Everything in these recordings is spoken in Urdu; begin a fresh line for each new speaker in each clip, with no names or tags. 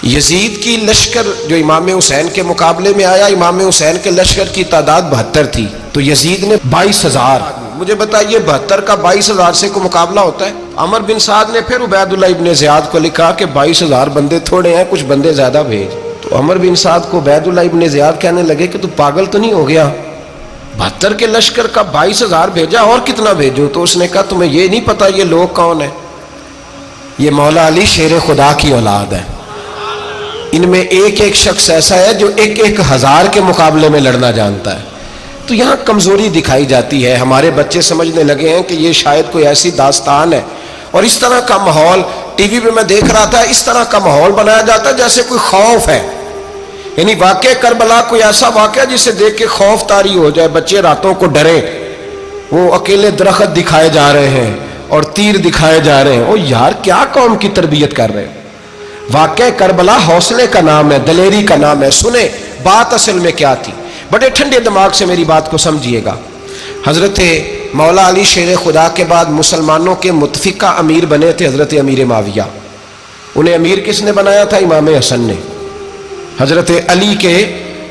یزید کی لشکر جو امام حسین کے مقابلے میں آیا، امام حسین کے لشکر کی تعداد 72 تھی، تو یزید نے 22,000. مجھے بتائیے 72 کا 22,000 سے کوئی مقابلہ ہوتا ہے؟ عمر بن سعد نے پھر عبید اللہ ابن زیاد کو لکھا کہ 22,000 بندے تھوڑے ہیں، کچھ بندے زیادہ بھیج. تو عمر بن سعد کو عبید اللہ ابن زیاد کہنے لگے کہ تو پاگل تو نہیں ہو گیا، 72 کے لشکر کا 22,000 بھیجا، اور کتنا بھیجو؟ تو اس نے کہا تمہیں یہ نہیں پتا یہ لوگ کون ہیں؟ یہ مولا علی شیر خدا کی اولاد ہے. ان میں ایک ایک شخص ایسا ہے جو 1,000 کے مقابلے میں لڑنا جانتا ہے. تو یہاں کمزوری دکھائی جاتی ہے. ہمارے بچے سمجھنے لگے ہیں کہ یہ شاید کوئی ایسی داستان ہے، اور اس طرح کا ماحول ٹی وی پہ میں دیکھ رہا تھا، اس طرح کا ماحول بنایا جاتا ہے جیسے کوئی خوف ہے. یعنی واقع کربلا کوئی ایسا واقعہ جسے دیکھ کے خوف طاری ہو جائے، بچے راتوں کو ڈرے. وہ اکیلے درخت دکھائے جا رہے ہیں اور تیر دکھائے جا رہے ہیں. او یار کیا قوم کی تربیت کر رہے ہیں؟ واقع کربلا حوصلے کا نام ہے، دلیری کا نام ہے. سنیں بات اصل میں کیا تھی، بڑے ٹھنڈے دماغ سے میری بات کو سمجھیے گا. حضرت مولا علی شیر خدا کے بعد مسلمانوں کے متفقہ امیر بنے تھے حضرت امیر معاویہ. انہیں امیر کس نے بنایا تھا؟ امام حسن نے، حضرت علی کے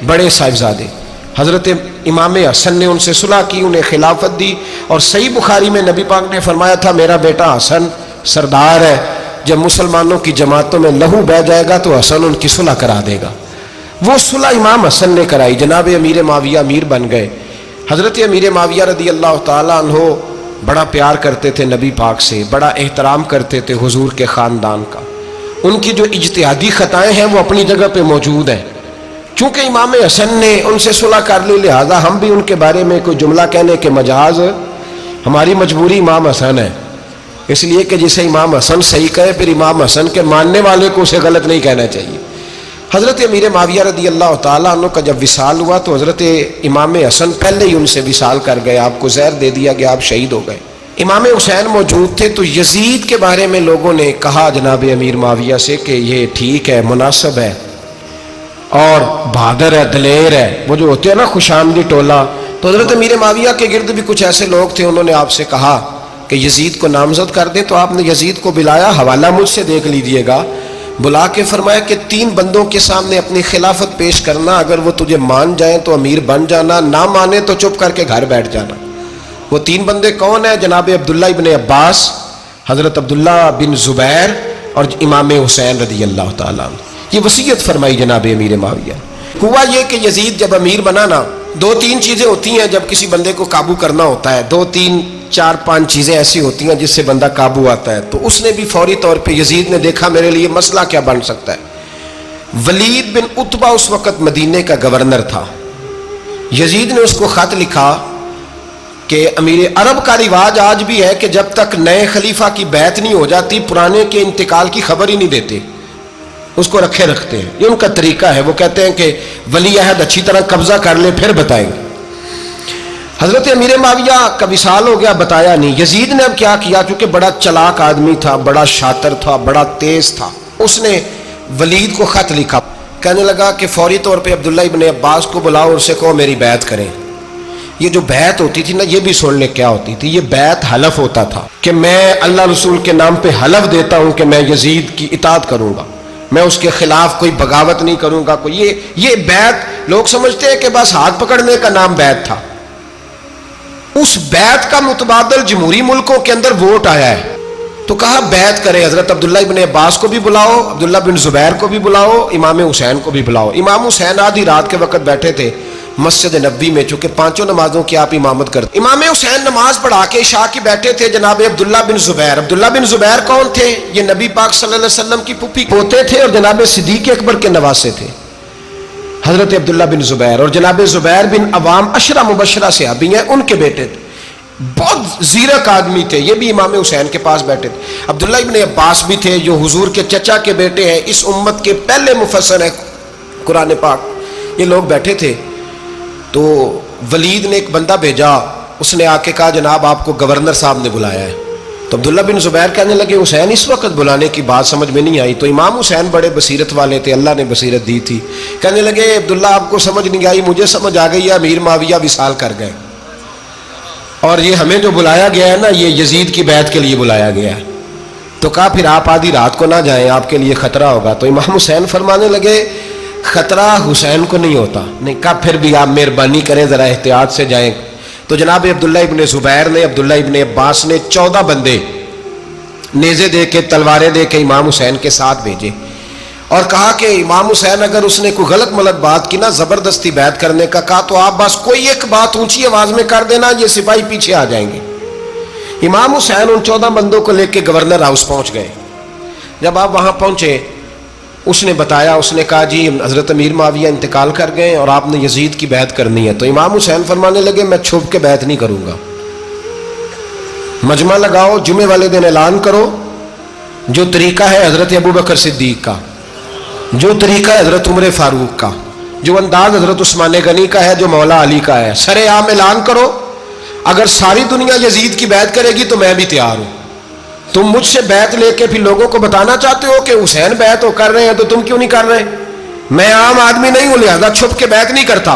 بڑے صاحبزادے. حضرت امام حسن نے ان سے صلح کی، انہیں خلافت دی. اور صحیح بخاری میں نبی پاک نے فرمایا تھا میرا بیٹا حسن سردار ہے، جب مسلمانوں کی جماعتوں میں لہو بہہ جائے گا تو حسن ان کی صلح کرا دے گا. وہ صلح امام حسن نے کرائی. جناب امیر معاویہ امیر بن گئے. حضرت امیر معاویہ رضی اللہ تعالیٰ عنہ بڑا پیار کرتے تھے نبی پاک سے، بڑا احترام کرتے تھے حضور کے خاندان کا. ان کی جو اجتہادی خطائیں ہیں وہ اپنی جگہ پہ موجود ہیں. چونکہ امام حسن نے ان سے صلح کر لی، لہذا ہم بھی ان کے بارے میں کوئی جملہ کہنے کے مجاز، ہماری مجبوری امام حسن ہے. اس لیے کہ جسے امام حسن صحیح کہے پھر امام حسن کے ماننے والے کو اسے غلط نہیں کہنا چاہیے. حضرت امیر معاویہ رضی اللہ تعالیٰ عنہ کا جب وصال ہوا تو حضرت امام حسن پہلے ہی ان سے وصال کر گئے، آپ کو زہر دے دیا گیا، آپ شہید ہو گئے. امام حسین موجود تھے. تو یزید کے بارے میں لوگوں نے کہا جناب امیر معاویہ سے کہ یہ ٹھیک ہے، مناسب ہے اور بہادر ہے، دلیر ہے، وہ جو ہوتے ہیں نا خوش آمدی ٹولہ. تو حضرت امیر معاویہ کے گرد بھی کچھ ایسے لوگ تھے، انہوں نے آپ سے کہا کہ یزید کو نامزد کر دیں. تو آپ نے یزید کو بلایا، حوالہ مجھ سے دیکھ لیجئے گا. بلا کے فرمایا کہ 3 بندوں کے سامنے اپنی خلافت پیش کرنا، اگر وہ تجھے مان جائیں تو امیر بن جانا، نہ مانے تو چپ کر کے گھر بیٹھ جانا. وہ 3 بندے کون ہیں؟ جناب عبداللہ ابن عباس، حضرت عبداللہ بن زبیر اور امام حسین رضی اللہ تعالیٰ عنہ. یہ وصیت فرمائی جناب امیر معاویہ. ہوا یہ کہ یزید جب امیر بنا نا، 2-3 چیزیں ہوتی ہیں جب کسی بندے کو قابو کرنا ہوتا ہے، 2-3-4-5 چیزیں ایسی ہوتی ہیں جس سے بندہ قابو آتا ہے. تو اس نے بھی فوری طور پہ، یزید نے دیکھا میرے لیے مسئلہ کیا بن سکتا ہے. ولید بن عتبہ اس وقت مدینے کا گورنر تھا. یزید نے اس کو خط لکھا کہ امیر عرب کا رواج آج بھی ہے کہ جب تک نئے خلیفہ کی بیعت نہیں ہو جاتی پرانے کے انتقال کی خبر ہی نہیں دیتے، اس کو رکھے رکھتے ہیں. یہ ان کا طریقہ ہے. وہ کہتے ہیں کہ ولی عہد اچھی طرح قبضہ کر لے پھر بتائیں گے. حضرت امیر معاویہ کا وصال ہو گیا، بتایا نہیں. یزید نے اب کیا کیا، چونکہ بڑا چلاک آدمی تھا، بڑا شاطر تھا، بڑا تیز تھا، اس نے ولید کو خط لکھا. کہنے لگا کہ فوری طور پہ عبداللہ ابن عباس کو بلاؤ اور اسے کہو میری بیعت کریں. یہ جو بیعت ہوتی تھی نا، یہ بھی سن لے کیا ہوتی تھی. یہ بیعت حلف ہوتا تھا کہ میں اللہ رسول کے نام پہ حلف دیتا ہوں کہ میں یزید کی اطاعت کروں گا، میں اس کے خلاف کوئی بغاوت نہیں کروں گا. یہ بیعت لوگ سمجھتے ہیں کہ بس ہاتھ پکڑنے کا نام بیعت تھا. اس بیعت کا متبادل جمہوری ملکوں کے اندر ووٹ آیا ہے. تو کہا بیعت کرے. حضرت عبداللہ ابن عباس کو بھی بلاؤ، عبداللہ بن زبیر کو بھی بلاؤ، امام حسین کو بھی بلاؤ. امام حسین آدھی رات کے وقت بیٹھے تھے مسجد نبوی میں، چونکہ 5 نمازوں کی آپ امامت کرتے. امام حسین نماز پڑھا کے عشاء کی بیٹھے تھے. جناب عبداللہ بن زبیر، عبداللہ بن زبیر کون تھے؟ یہ نبی پاک صلی اللہ علیہ وسلم کی پھوپھی پوتے تھے اور جناب صدیق اکبر کے نواسے تھے حضرت عبداللہ بن زبیر. اور جناب زبیر بن عوام عشرہ مبشرہ صحابی ہیں، ان کے بیٹے تھے. بہت زیرک آدمی تھے. یہ بھی امام حسین کے پاس بیٹھے تھے. عبداللہ ابن عباس بھی تھے جو حضور کے چچا کے بیٹے ہیں، اس امت کے پہلے مفسر ہیں قرآن پاک. یہ لوگ بیٹھے تھے. تو ولید نے ایک بندہ بھیجا، اس نے آ کے کہا جناب آپ کو گورنر صاحب نے بلایا ہے. تو عبداللہ بن زبیر کہنے لگے حسین اس وقت بلانے کی بات سمجھ میں نہیں آئی. تو امام حسین بڑے بصیرت والے تھے، اللہ نے بصیرت دی تھی. کہنے لگے عبداللہ آپ کو سمجھ نہیں آئی، مجھے سمجھ آ گئی ہے، امیر معاویہ وصال کر گئے اور یہ ہمیں جو بلایا گیا ہے نا، یہ یزید کی بیعت کے لیے بلایا گیا ہے. تو کہا پھر آپ آدھی رات کو نہ جائیں، آپ کے لیے خطرہ ہوگا۔ تو امام حسین فرمانے لگے خطرہ حسین کو نہیں ہوتا۔ نہیں، کہا پھر بھی آپ مہربانی کریں ذرا احتیاط سے جائیں۔ تو جناب عبداللہ ابن زبیر نے، عبداللہ ابن عباس نے 14 بندے نیزے دے کے، تلواریں دے کے امام حسین کے ساتھ بھیجے اور کہا کہ امام حسین اگر اس نے کوئی غلط ملت بات کی نا، زبردستی بیعت کرنے کا کہا، تو آپ بس کوئی ایک بات اونچی آواز میں کر دینا، یہ سپاہی پیچھے آ جائیں گے۔ امام حسین ان 14 بندوں کو لے کے گورنر ہاؤس پہنچ گئے۔ جب آپ وہاں پہنچے، اس نے بتایا، اس نے کہا جی حضرت امیر معاویہ انتقال کر گئے اور آپ نے یزید کی بیعت کرنی ہے۔ تو امام حسین فرمانے لگے میں چھپ کے بیعت نہیں کروں گا، مجمع لگاؤ، جمعے والے دن اعلان کرو، جو طریقہ ہے حضرت ابوبکر صدیق کا، جو طریقہ ہے حضرت عمر فاروق کا، جو انداز حضرت عثمان غنی کا ہے، جو مولا علی کا ہے، سر عام اعلان کرو، اگر ساری دنیا یزید کی بیعت کرے گی تو میں بھی تیار ہوں۔ تم مجھ سے بیعت لے کے پھر لوگوں کو بتانا چاہتے ہو کہ حسین بیعت ہو کر رہے ہیں، تو تم کیوں نہیں کر رہے؟ میں عام آدمی نہیں ہوں، لہذا چھپ کے بیعت نہیں کرتا۔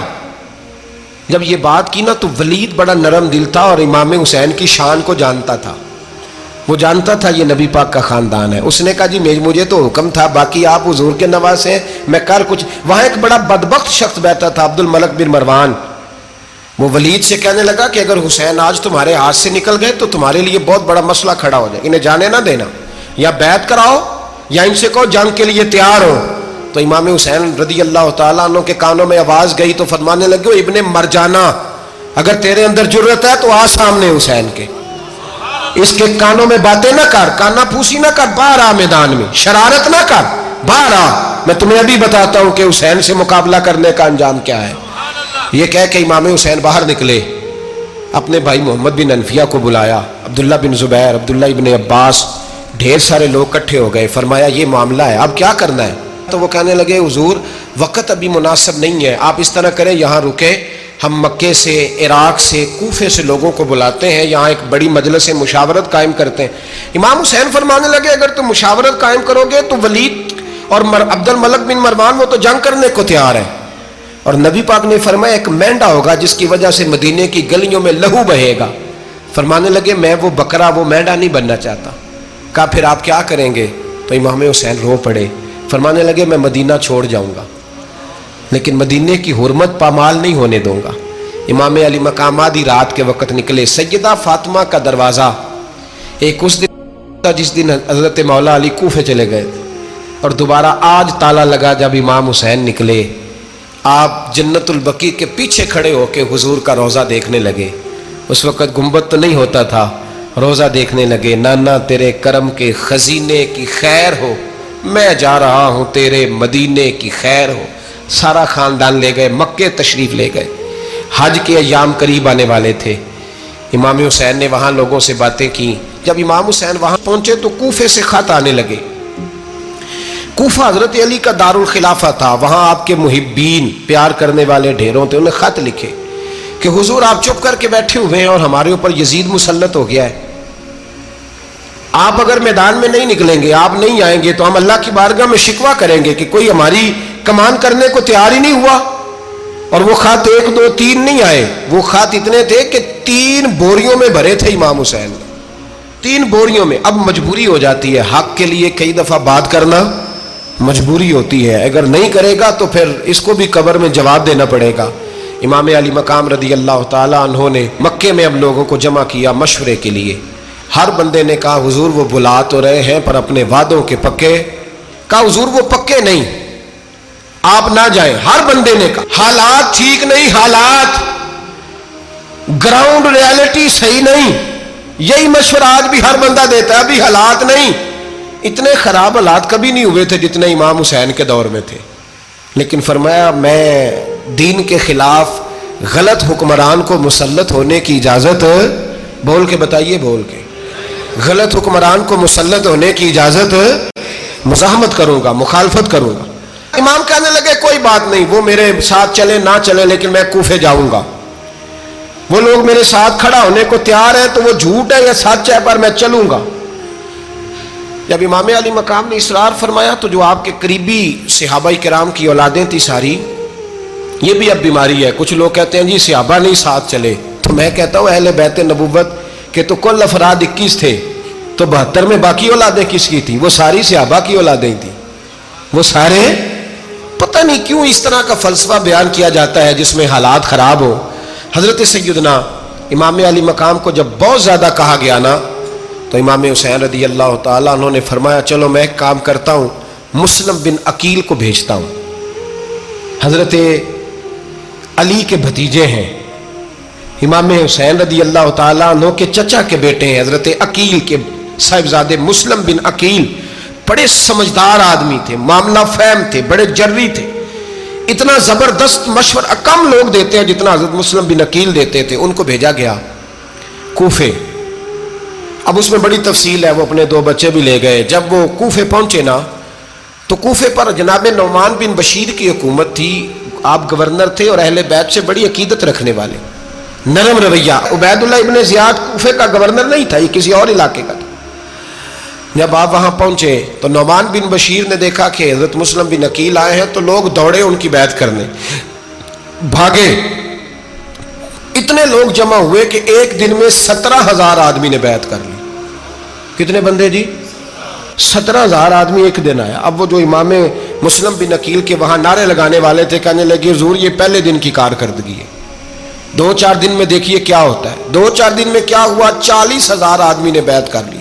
جب یہ بات کی نا تو ولید بڑا نرم دل تھا اور امام حسین کی شان کو جانتا تھا، وہ جانتا تھا یہ نبی پاک کا خاندان ہے۔ اس نے کہا جی مجھے تو حکم تھا، باقی آپ حضور کے نواز ہیں، میں کر کچھ۔ وہاں ایک بڑا بدبخت شخص بیٹھا تھا، عبد الملک بن مروان، وہ ولید سے کہنے لگا کہ اگر حسین آج تمہارے ہاتھ سے نکل گئے تو تمہارے لیے بہت بڑا مسئلہ کھڑا ہو جائے، انہیں جانے نہ دینا، یا بیعت کراؤ یا ان سے کہو جنگ کے لیے تیار ہو۔ تو امام حسین رضی اللہ تعالیٰ عنہ کے کانوں میں آواز گئی تو فرمانے لگے ابن مرجانہ، اگر تیرے اندر جرت ہے تو آ سامنے حسین کے، اس کے کانوں میں باتیں نہ کر، کانا پھوسی نہ کر، باہر آ میدان میں، شرارت نہ کر، باہر آ، میں تمہیں ابھی بتاتا ہوں کہ حسین سے مقابلہ کرنے کا انجام کیا ہے۔ یہ کہہ کہ امام حسین باہر نکلے، اپنے بھائی محمد بن انفیہ کو بلایا، عبداللہ بن زبیر، عبداللہ ابن عباس، ڈھیر سارے لوگ اکٹھے ہو گئے۔ فرمایا یہ معاملہ ہے، اب کیا کرنا ہے؟ تو وہ کہنے لگے حضور وقت ابھی مناسب نہیں ہے، آپ اس طرح کریں یہاں رکے، ہم مکے سے، عراق سے، کوفے سے لوگوں کو بلاتے ہیں، یہاں ایک بڑی مجلس مشاورت قائم کرتے ہیں۔ امام حسین فرمانے لگے اگر تم مشاورت قائم کرو گے تو ولید اور عبد الملک بن مروان وہ تو جنگ کرنے کو تیار ہے، اور نبی پاک نے فرمایا ایک مینڈا ہوگا جس کی وجہ سے مدینے کی گلیوں میں لہو بہے گا۔ فرمانے لگے میں وہ بکرا، وہ مینڈا نہیں بننا چاہتا۔ کہا پھر آپ کیا کریں گے؟ تو امام حسین رو پڑے، فرمانے لگے میں مدینہ چھوڑ جاؤں گا لیکن مدینے کی حرمت پامال نہیں ہونے دوں گا۔ امام علی مقام آدھی رات کے وقت نکلے، سیدہ فاطمہ کا دروازہ ایک اس دن تھا جس دن حضرت مولا علی کوفے چلے گئے تھے، اور دوبارہ آج تالا لگا جب امام حسین نکلے۔ آپ جنت البقیع کے پیچھے کھڑے ہو کے حضور کا روضہ دیکھنے لگے، اس وقت گنبد تو نہیں ہوتا تھا، روضہ دیکھنے لگے۔ نانا تیرے کرم کے خزینے کی خیر ہو، میں جا رہا ہوں تیرے مدینے کی خیر ہو۔ سارا خاندان لے گئے، مکے تشریف لے گئے، حج کے ایام قریب آنے والے تھے۔ امام حسین نے وہاں لوگوں سے باتیں کی۔ جب امام حسین وہاں پہنچے تو کوفے سے خط آنے لگے۔ کوفہ حضرت علی کا دارالخلافہ تھا، وہاں آپ کے محبین، پیار کرنے والے ڈھیروں تھے، انہیں خط لکھے کہ حضور آپ چپ کر کے بیٹھے ہوئے ہیں اور ہمارے اوپر یزید مسلط ہو گیا ہے، آپ اگر میدان میں نہیں نکلیں گے، آپ نہیں آئیں گے تو ہم اللہ کی بارگاہ میں شکوہ کریں گے کہ کوئی ہماری کمان کرنے کو تیار ہی نہیں ہوا۔ اور وہ خط 1 2 3 نہیں آئے، وہ خط اتنے تھے کہ 3 بوریوں میں بھرے تھے امام حسین، 3 بوریوں میں۔ اب مجبوری ہو جاتی ہے، حق کے لیے کئی دفعہ بات کرنا مجبوری ہوتی ہے، اگر نہیں کرے گا تو پھر اس کو بھی قبر میں جواب دینا پڑے گا۔ امام علی مقام رضی اللہ تعالیٰ عنہ نے مکے میں اب لوگوں کو جمع کیا مشورے کے لیے۔ ہر بندے نے کہا حضور وہ بلا تو رہے ہیں پر اپنے وعدوں کے پکے۔ کہا حضور وہ پکے نہیں، آپ نہ جائیں۔ ہر بندے نے کہا حالات ٹھیک نہیں، حالات گراؤنڈ ریالٹی صحیح نہیں، یہی مشورہ آج بھی ہر بندہ دیتا ہے، ابھی حالات نہیں۔ اتنے خراب حالات کبھی نہیں ہوئے تھے جتنے امام حسین کے دور میں تھے، لیکن فرمایا میں دین کے خلاف غلط حکمران کو مسلط ہونے کی اجازت، بول کے بتائیے، بول کے، غلط حکمران کو مسلط ہونے کی اجازت، مزاحمت کروں گا، مخالفت کروں گا۔ امام کہنے لگے کوئی بات نہیں، وہ میرے ساتھ چلے نہ چلے لیکن میں کوفے جاؤں گا، وہ لوگ میرے ساتھ کھڑا ہونے کو تیار ہے تو وہ جھوٹ ہے یا سچ ہے پر میں چلوں گا۔ جب امام علی مقام نے اصرار فرمایا تو جو آپ کے قریبی صحابہ کرام کی اولادیں تھی ساری، یہ بھی اب بیماری ہے، کچھ لوگ کہتے ہیں جی صحابہ نہیں ساتھ چلے، تو میں کہتا ہوں اہل بیت نبوت کے تو کل افراد 21 تھے، تو 72 میں باقی اولادیں کس کی تھی؟ وہ ساری صحابہ کی اولادیں تھیں، وہ سارے، پتہ نہیں کیوں اس طرح کا فلسفہ بیان کیا جاتا ہے جس میں حالات خراب ہو۔ حضرت سیدنا امام علی مقام کو جب بہت زیادہ کہا گیا نا، تو امام حسین رضی اللہ تعالیٰ عنہ نے فرمایا چلو میں ایک کام کرتا ہوں، مسلم بن عقیل کو بھیجتا ہوں۔ حضرت علی کے بھتیجے ہیں، امام حسین رضی اللہ تعالیٰ عنہ کے چچا کے بیٹے ہیں، حضرت عقیل کے صاحبزادے مسلم بن عقیل بڑے سمجھدار آدمی تھے، معاملہ فہم تھے، بڑے جری تھے، اتنا زبردست مشورہ کم لوگ دیتے ہیں جتنا حضرت مسلم بن عقیل دیتے تھے۔ ان کو بھیجا گیا کوفے۔ اب اس میں بڑی تفصیل ہے، وہ اپنے 2 بچے بھی لے گئے۔ جب وہ کوفے پہنچے نا تو کوفے پر جناب نعمان بن بشیر کی حکومت تھی، آپ گورنر تھے اور اہل بیت سے بڑی عقیدت رکھنے والے، نرم رویہ۔ عبید اللہ ابن زیاد کوفے کا گورنر نہیں تھا، یہ کسی اور علاقے کا تھا۔ جب آپ وہاں پہنچے تو نعمان بن بشیر نے دیکھا کہ حضرت مسلم بن عقیل آئے ہیں، تو لوگ دوڑے ان کی بیعت کرنے، بھاگے۔ اتنے لوگ جمع ہوئے کہ ایک دن میں 17,000 آدمی نے بیعت کر لی۔ کتنے بندے جی؟ 17,000 آدمی ایک دن آیا۔ اب وہ جو امام مسلم بن عقیل کے وہاں نعرے لگانے والے تھے، کہنے لگے حضور یہ پہلے دن کی کارکردگی ہے، 2-4 دن میں دیکھیے کیا ہوتا ہے۔ 2-4 دن میں کیا ہوا؟ 40,000 آدمی نے بیعت کر لی۔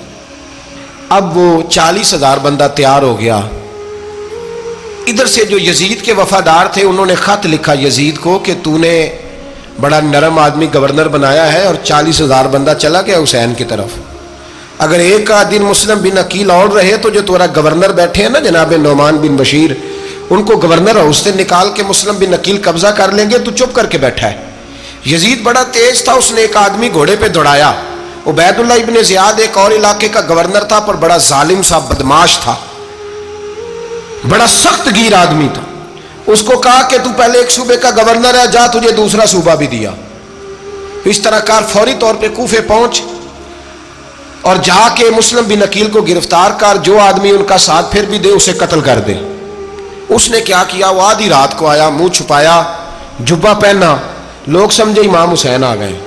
اب وہ 40,000 بندہ تیار ہو گیا۔ ادھر سے جو یزید کے وفادار تھے انہوں نے خط لکھا یزید کو کہ تو نے بڑا نرم آدمی گورنر بنایا ہے اور 40,000 بندہ چلا گیا حسین کی طرف، اگر ایک دن مسلم بن عقیل اور رہے تو جو تمہارا گورنر بیٹھے ہیں نا جناب نعمان بن بشیر، ان کو گورنر ہاؤس سے نکال کے مسلم بن عقیل قبضہ کر لیں گے، تو چپ کر کے بیٹھا ہے۔ یزید بڑا تیز تھا، اس نے ایک آدمی گھوڑے پہ دوڑایا۔ عبید اللہ ابن زیاد ایک اور علاقے کا گورنر تھا، پر بڑا ظالم سا بدماش تھا، بڑا سخت گیر آدمی تھا۔ اس کو کہا کہ تو پہلے ایک صوبے کا گورنر ہے، جا تجھے دوسرا صوبہ بھی دیا۔ اس طرح کار فوری طور پہ کوفے پہنچ اور جا کے مسلم بن عقیل کو گرفتار کر، جو آدمی ان کا ساتھ پھر بھی دے اسے قتل کر دے۔ اس نے کیا کیا؟ وہ آدھی رات کو آیا، منہ چھپایا، جبہ پہنا، لوگ سمجھے امام حسین آ گئے۔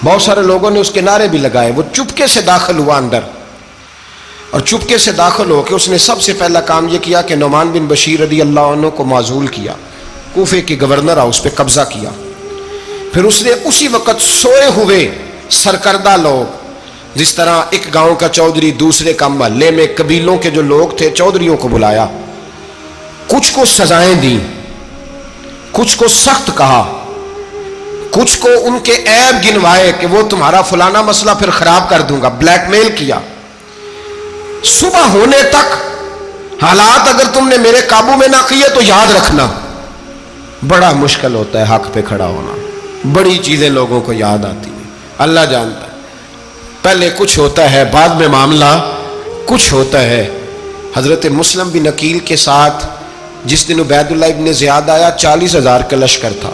بہت سارے لوگوں نے اس کے نعرے بھی لگائے۔ وہ چپکے سے داخل ہوا اندر، اور چپکے سے داخل ہو کے اس نے سب سے پہلا کام یہ کیا کہ نعمان بن بشیر رضی اللہ عنہ کو معزول کیا، کوفے کے گورنر ہاؤس پہ قبضہ کیا۔ پھر اس نے اسی وقت سوئے ہوئے سرکردہ لوگ، جس طرح ایک گاؤں کا چودھری دوسرے کا محلے میں قبیلوں کے جو لوگ تھے چودھریوں کو بلایا، کچھ کو سزائیں دیں، کچھ کو سخت کہا، کچھ کو ان کے عیب گنوائے کہ وہ تمہارا فلانا مسئلہ پھر خراب کر دوں گا، بلیک میل کیا۔ صبح ہونے تک حالات اگر تم نے میرے قابو میں نہ کیے تو یاد رکھنا بڑا مشکل ہوتا ہے حق پہ کھڑا ہونا، بڑی چیزیں لوگوں کو یاد آتی ہیں، اللہ جانتا ہے۔ پہلے کچھ ہوتا ہے، بعد میں معاملہ کچھ ہوتا ہے۔ حضرت مسلم بن عقیل کے ساتھ جس دن عبید اللہ ابن زیاد آیا 40,000 کا لشکر تھا۔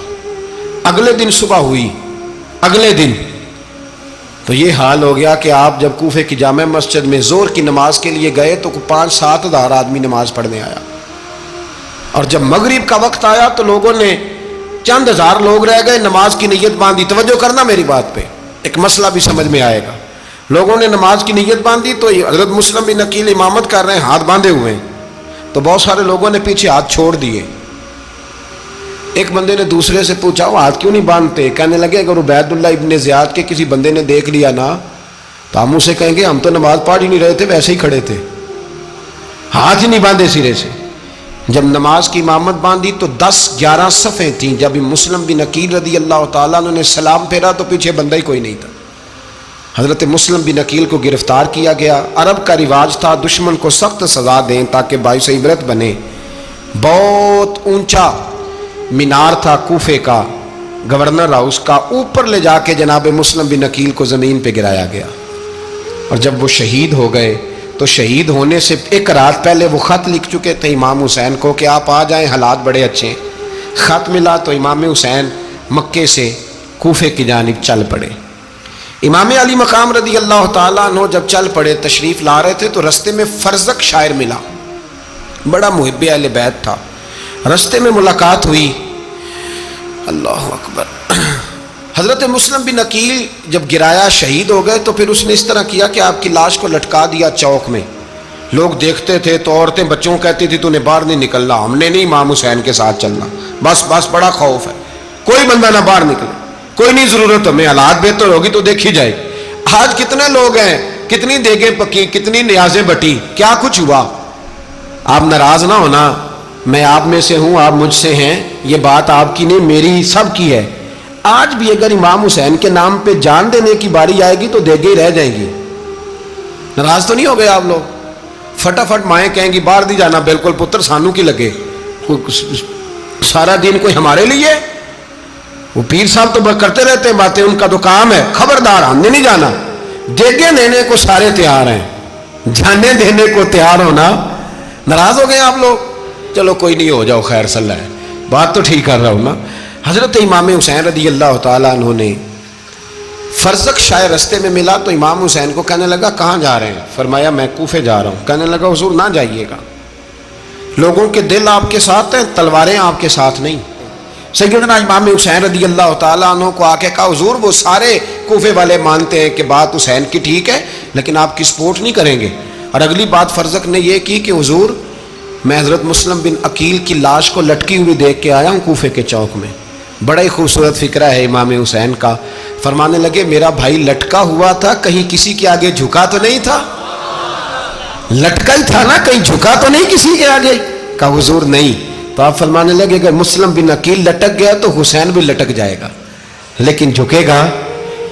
اگلے دن صبح ہوئی، اگلے دن تو یہ حال ہو گیا کہ آپ جب کوفے کی جامع مسجد میں زور کی نماز کے لیے گئے تو 5-7 ہزار آدمی نماز پڑھنے آیا، اور جب مغرب کا وقت آیا تو لوگوں نے چند ہزار لوگ رہ گئے، نماز کی نیت باندھی۔ توجہ کرنا میری بات پہ، ایک مسئلہ بھی سمجھ میں آئے گا۔ لوگوں نے نماز کی نیت باندھی تو حضرت مسلم بن عقیل امامت کر رہے ہیں، ہاتھ باندھے ہوئے ہیں، تو بہت سارے لوگوں نے پیچھے ہاتھ چھوڑ دیے۔ ایک بندے نے دوسرے سے پوچھا وہ ہاتھ کیوں نہیں باندھتے؟ کہنے لگے اگر عبید اللہ ابن زیاد کے کسی بندے نے دیکھ لیا نا تو ہم اسے کہیں گے ہم تو نماز پڑھ ہی نہیں رہے تھے، ویسے ہی کھڑے تھے، ہاتھ ہی نہیں باندھے سرے سے۔ جب نماز کی امامت باندھی تو 10-11 صفیں تھیں۔ جب مسلم بن عقیل رضی اللہ تعالیٰ عنہ نے سلام پھیرا تو پیچھے بندہ ہی کوئی نہیں تھا۔ حضرت مسلم بن عقیل کو گرفتار کیا گیا۔ عرب کا رواج تھا دشمن کو سخت سزا دیں تاکہ باعث عبرت بنے۔ بہت اونچا مینار تھا کوفے کا، گورنر ہاؤس کا، اوپر لے جا کے جناب مسلم بن عقیل کو زمین پہ گرایا گیا۔ اور جب وہ شہید ہو گئے تو شہید ہونے سے ایک رات پہلے وہ خط لکھ چکے تھے امام حسین کو کہ آپ آ جائیں، حالات بڑے اچھے ہیں۔ خط ملا تو امام حسین مکے سے کوفے کی جانب چل پڑے۔ امام علی مقام رضی اللہ تعالیٰ عنہ جب چل پڑے، تشریف لا رہے تھے تو رستے میں فرزق شاعر ملا، بڑا محب اہل بیت تھا۔ رستے میں ملاقات ہوئی، اللہ اکبر، حضرت مسلم بن عقیل جب گرایا شہید ہو گئے تو پھر اس نے اس طرح کیا کہ آپ کی لاش کو لٹکا دیا چوک میں. لوگ دیکھتے تھے تو عورتیں بچوں کہتی تھی تو نے باہر نہیں نکلنا, ہم نے نہیں امام حسین کے ساتھ چلنا, بس بڑا خوف ہے, کوئی بندہ نہ باہر نکلے, کوئی نہیں ضرورت ہمیں, حالات بہتر ہوگی تو دیکھی جائے. آج کتنے لوگ ہیں, کتنی دیگیں پکی, کتنی نیازیں بٹی, کیا کچھ ہوا. آپ ناراض نہ ہونا, میں آپ میں سے ہوں, آپ مجھ سے ہیں, یہ بات آپ کی نہیں میری سب کی ہے. آج بھی اگر امام حسین کے نام پہ جان دینے کی باری آئے گی تو دیگیں رہ جائیں گی. ناراض تو نہیں ہو گئے آپ لوگ؟ فٹافٹ مائیں کہیں گی باہر نہیں جانا, بالکل پتر سانو کی لگے, سارا دن کوئی ہمارے لیے. وہ پیر صاحب تو کرتے رہتے ہیں باتیں, ان کا تو کام ہے, خبردار ہم نے نہیں جانا. دیگیں دینے کو سارے تیار ہیں, جانے دینے کو تیار ہونا. ناراض ہو گئے آپ لوگ؟ چلو کوئی نہیں, ہو جاؤ, خیر صلی اللہ ہے, بات تو ٹھیک کر رہا ہوں نا. حضرت امام حسین رضی اللہ تعالیٰ عنہ نے فرزق شاہ رستے میں ملا تو امام حسین کو کہنے لگا کہاں جا رہے ہیں؟ فرمایا میں کوفے جا رہا ہوں. کہنے لگا حضور نہ جائیے گا, لوگوں کے دل آپ کے ساتھ ہیں, تلواریں آپ کے ساتھ نہیں. سیدنا امام حسین رضی اللہ تعالیٰ عنہ کو آ کے کہا حضور وہ سارے کوفے والے مانتے ہیں کہ بات حسین کی ٹھیک ہے لیکن آپ کی سپورٹ نہیں کریں گے. اور اگلی بات فرزق نے یہ کی کہ حضور میں حضرت مسلم بن عقیل کی لاش کو لٹکی ہوئی دیکھ کے آیا ہوں کوفے کے چوک میں. بڑا ہی خوبصورت فکرہ ہے امام حسین کا. فرمانے لگے میرا بھائی لٹکا ہوا تھا, کہیں کسی کے آگے جھکا تو نہیں تھا؟ لٹکا ہی تھا نا, کہیں جھکا تو نہیں کسی کے آگے؟ کہا حضور نہیں. تو آپ فرمانے لگے اگر مسلم بن عقیل لٹک گیا تو حسین بھی لٹک جائے گا, لیکن جھکے گا.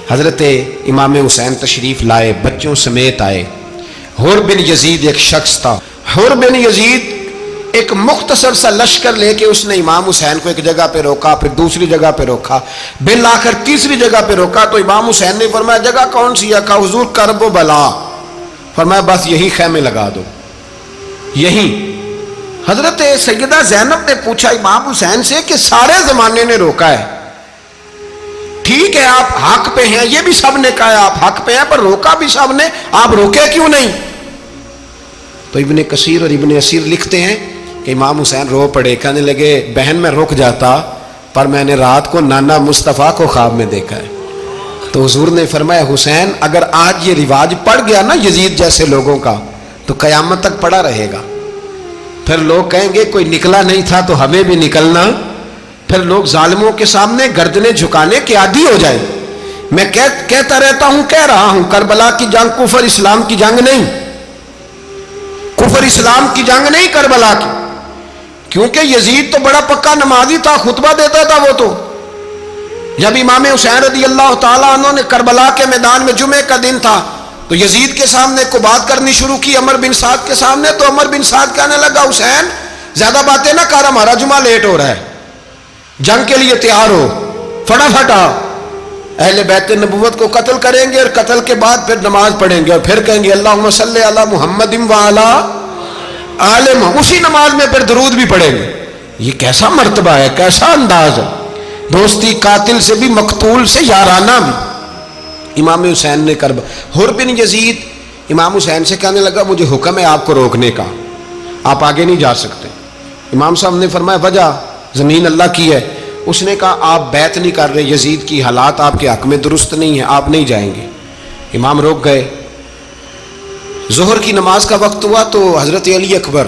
حضرت امام حسین تشریف لائے, بچوں سمیت آئے. حر بن یزید ایک شخص تھا. حر بن یزید ایک مختصر سا لشکر لے کے اس نے امام حسین کو ایک جگہ پہ روکا, پھر دوسری جگہ پہ روکا, بالآخر تیسری جگہ پہ روکا. تو امام حسین نے فرمایا جگہ کون سی ہے؟ کہا حضور کرب و بلا. فرمایا بس یہی خیمے لگا دو, یہی. حضرت سیدہ زینب نے پوچھا امام حسین سے کہ سارے زمانے نے روکا ہے, ٹھیک ہے آپ حق پہ ہیں, یہ بھی سب نے کہا آپ حق پہ ہیں, پر روکا بھی سب نے, آپ روکے کیوں نہیں؟ تو ابن کثیر اور ابن اسیر لکھتے ہیں کہ امام حسین رو پڑے, کہنے لگے بہن میں رک جاتا پر میں نے رات کو نانا مصطفیٰ کو خواب میں دیکھا ہے. تو حضور نے فرمایا حسین اگر آج یہ رواج پڑ گیا نا یزید جیسے لوگوں کا تو قیامت تک پڑا رہے گا. پھر لوگ کہیں گے کوئی نکلا نہیں تھا تو ہمیں بھی نکلنا. پھر لوگ ظالموں کے سامنے گردنیں جھکانے کے عادی ہو جائیں. میں کہتا رہتا ہوں, کہہ رہا ہوں, کربلا کی جنگ کفر اسلام کی جنگ نہیں, کفر اسلام کی جنگ نہیں کربلا کی. کیونکہ یزید تو بڑا پکا نمازی تھا, خطبہ دیتا تھا. وہ تو جب امام حسین رضی اللہ تعالیٰ عنہ نے کربلا کے میدان میں جمعے کا دن تھا تو یزید کے سامنے کو بات کرنی شروع کی, عمر بن سعد کے سامنے. تو عمر بن سعد کہنے لگا حسین زیادہ باتیں نہ کر, ہمارا جمعہ لیٹ ہو رہا ہے, جنگ کے لیے تیار ہو, فٹافٹ آ. اہل بیت نبوت کو قتل کریں گے اور قتل کے بعد پھر نماز پڑھیں گے اور پھر کہیں گے اللہم صلی علی محمد وعلی آل محمد, اسی نماز میں پھر درود بھی پڑھیں گے. یہ کیسا مرتبہ ہے, کیسا انداز ہے, دوستی قاتل سے بھی مقتول سے یارانہ بھی. امام حسین نے حر بن یزید امام حسین سے کہنے لگا مجھے حکم ہے آپ کو روکنے کا, آپ آگے نہیں جا سکتے. امام صاحب نے فرمایا وجہ زمین اللہ کی ہے. اس نے کہا آپ بیعت نہیں کر رہے, یزید کی حالات آپ کے حق میں درست نہیں ہیں, آپ نہیں جائیں گے. امام روک گئے. ظہر کی نماز کا وقت ہوا تو حضرت علی اکبر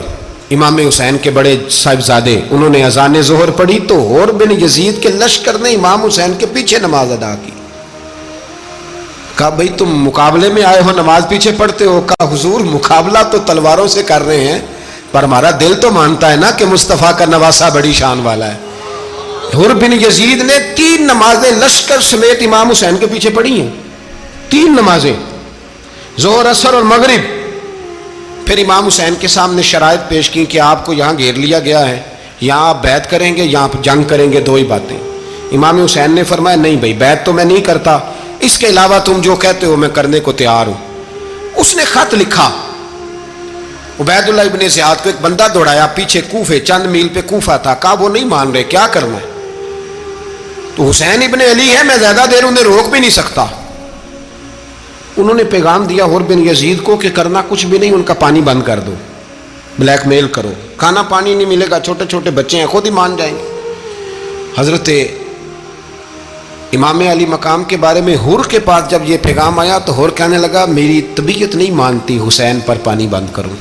امام حسین کے بڑے صاحبزادے انہوں نے اذان ظہر پڑھی تو حر بن یزید کے لشکر نے امام حسین کے پیچھے نماز ادا کی. کہا بھئی تم مقابلے میں آئے ہو, نماز پیچھے پڑھتے ہو؟ کہا حضور مقابلہ تو تلواروں سے کر رہے ہیں پر ہمارا دل تو مانتا ہے نا کہ مصطفیٰ کا نواسہ بڑی شان والا ہے. حر بن یزید نے 3 نمازیں لشکر سمیت امام حسین کے پیچھے پڑھی ہیں, 3 نمازیں, ظہر اثر اور مغرب. پھر امام حسین کے سامنے شرائط پیش کی کہ آپ کو یہاں گھیر لیا گیا ہے, یہاں آپ بیعت کریں گے, یہاں جنگ کریں گے, 2 ہی باتیں. امام حسین نے فرمایا نہیں بھائی بیعت تو میں نہیں کرتا, اس کے علاوہ تم جو کہتے ہو میں کرنے کو تیار ہوں. اس نے خط لکھا, عبید اللہ ابن زیاد کو ایک بندہ دوڑایا پیچھے, کوفے چند میل پہ کوفہ تھا. کہا وہ نہیں مان رہے, کیا کرنا ہے؟ تو حسین ابن علی ہے, میں زیادہ دیر انہیں روک بھی نہیں سکتا. انہوں نے پیغام دیا حر بن یزید کو کہ کرنا کچھ بھی نہیں, ان کا پانی بند کر دو, بلیک میل کرو, کھانا پانی نہیں ملے گا, چھوٹے چھوٹے بچے ہیں, خود ہی مان جائیں گے. حضرت امام علی مقام کے بارے میں حور کے پاس جب یہ پیغام آیا تو حور کہنے لگا میری طبیعت نہیں مانتی حسین پر پانی بند کروں،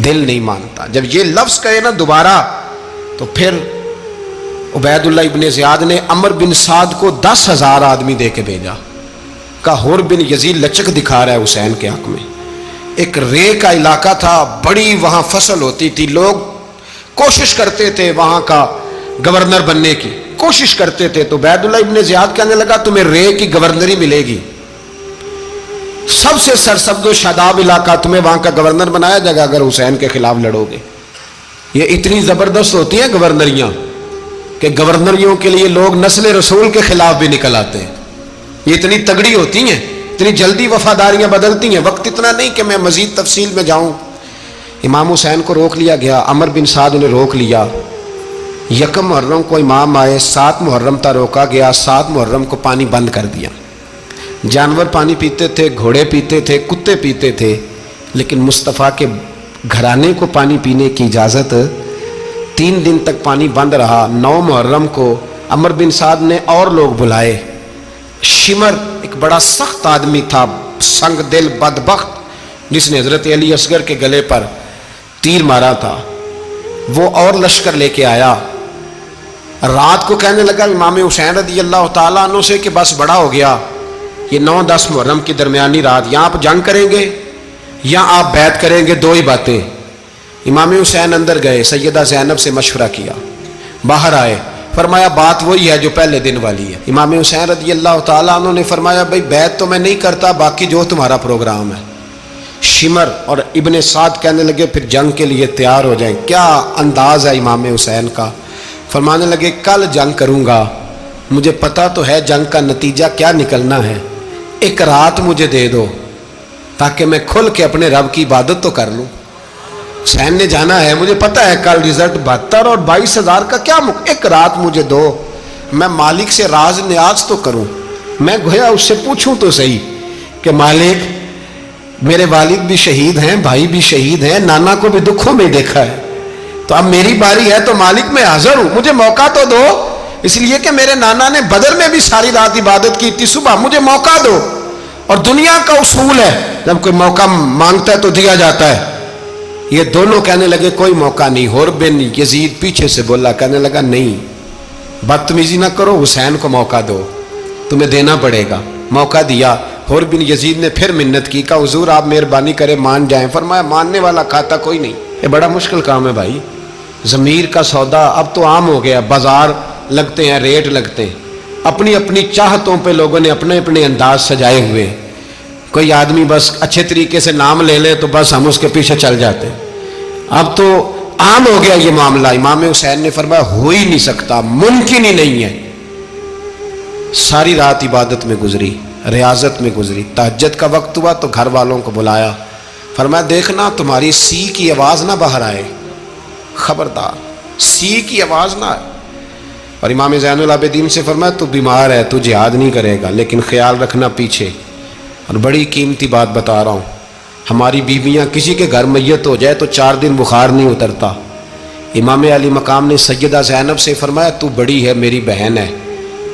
دل نہیں مانتا۔ جب یہ لفظ کہے نا دوبارہ تو پھر عبید اللہ ابن زیاد نے عمر بن سعد کو 10,000 آدمی دے کے بھیجا، کہا حور بن یزید لچک دکھا رہا ہے حسین کے حق میں۔ ایک رے کا علاقہ تھا، بڑی وہاں فصل ہوتی تھی، لوگ کوشش کرتے تھے وہاں کا گورنر بننے کی، کوشش کرتے تھے۔ تو عبید اللہ ابن زیاد کہنے لگا تمہیں رے کی گورنری ملے گی، سب سے سرسبز و شاداب علاقہ، تمہیں وہاں کا گورنر بنایا جائے گا اگر حسین کے خلاف لڑو گے۔ یہ اتنی زبردست ہوتی ہیں گورنریاں کہ گورنریوں کے لیے لوگ نسل رسول کے خلاف بھی نکل آتے ہیں، یہ اتنی تگڑی ہوتی ہیں، اتنی جلدی وفاداریاں بدلتی ہیں۔ وقت اتنا نہیں کہ میں مزید تفصیل میں جاؤں۔ امام حسین کو روک لیا گیا، عمر بن سعد نے روک لیا۔ یکم محرم کو امام آئے، 7 محرم تا روکا گیا، 7 محرم کو پانی بند کر دیا۔ جانور پانی پیتے تھے، گھوڑے پیتے تھے، کتے پیتے تھے، لیکن مصطفیٰ کے گھرانے کو پانی پینے کی اجازت 3 دن تک پانی بند رہا۔ 9 محرم کو عمر بن سعد نے اور لوگ بلائے۔ شمر ایک بڑا سخت آدمی تھا، سنگ دل بدبخت، جس نے حضرت علی اصغر کے گلے پر تیر مارا تھا، وہ اور لشکر لے کے آیا۔ رات کو کہنے لگا امام حسین رضی اللہ تعالیٰ عنہ سے کہ بس بڑا ہو گیا، یہ 9-10 محرم کی درمیانی رات، یہاں آپ جنگ کریں گے یا آپ بیعت کریں گے، 2 ہی باتیں۔ امام حسین اندر گئے، سیدہ زینب سے مشورہ کیا، باہر آئے، فرمایا بات وہی ہے جو پہلے دن والی ہے۔ امام حسین رضی اللہ تعالیٰ عنہ نے فرمایا بھائی بیعت تو میں نہیں کرتا، باقی جو تمہارا پروگرام ہے۔ شمر اور ابن سعد کہنے لگے پھر جنگ کے لیے تیار ہو جائیں۔ کیا انداز ہے امام حسین کا، فرمانے لگے کل جنگ کروں گا، مجھے پتا تو ہے جنگ کا نتیجہ کیا نکلنا ہے، ایک رات مجھے دے دو تاکہ میں کھل کے اپنے رب کی عبادت تو کر لوں۔ حسین نے جانا ہے، مجھے پتا ہے کل رزلٹ 72 اور 22,000 کا کیا ایک رات مجھے دو، میں مالک سے راز نیاز تو کروں، میں گویا اس سے پوچھوں تو صحیح کہ مالک میرے والد بھی شہید ہیں، بھائی بھی شہید ہیں، نانا کو بھی دکھوں میں دیکھا ہے، تو اب میری باری ہے تو مالک میں حاضر ہوں، مجھے موقع تو دو، اس لیے کہ میرے نانا نے بدر میں بھی ساری رات عبادت کی تھی، صبح مجھے موقع دو۔ اور دنیا کا اصول ہے جب کوئی موقع مانگتا ہے تو دیا جاتا ہے۔ یہ دونوں کہنے لگے کوئی موقع نہیں۔ حور بن یزید پیچھے سے بولا، کہنے لگا نہیں بدتمیزی نہ کرو، حسین کو موقع دو، تمہیں دینا پڑے گا۔ موقع دیا۔ حور بن یزید نے پھر منت کی، کہا حضور آپ مہربانی کرے مان جائیں۔ فرمایا ماننے والا کھاتا کوئی نہیں، یہ بڑا مشکل کام ہے بھائی، ضمیر کا سودا اب تو عام ہو گیا، بازار لگتے ہیں، ریٹ لگتے ہیں، اپنی اپنی چاہتوں پہ لوگوں نے اپنے اپنے انداز سجائے ہوئے۔ کوئی آدمی بس اچھے طریقے سے نام لے لے تو بس ہم اس کے پیچھے چل جاتے، اب تو عام ہو گیا یہ معاملہ۔ امام حسین نے فرمایا ہو ہی نہیں سکتا، ممکن ہی نہیں ہے۔ ساری رات عبادت میں گزری، ریاضت میں گزری، تہجد کا وقت ہوا تو گھر والوں کو بلایا، فرمایا دیکھنا تمہاری سی کی آواز نہ باہر آئے، خبردار سی کی آواز نہ آئے۔ اور امام زین العابدین سے فرمایا تو بیمار ہے، تو جہاد نہیں کرے گا، لیکن خیال رکھنا پیچھے۔ اور بڑی قیمتی بات بتا رہا ہوں، ہماری بیویاں کسی کے گھر میت ہو جائے تو 4 دن بخار نہیں اترتا۔ امام علی مقام نے سیدہ زینب سے فرمایا تو بڑی ہے، میری بہن ہے،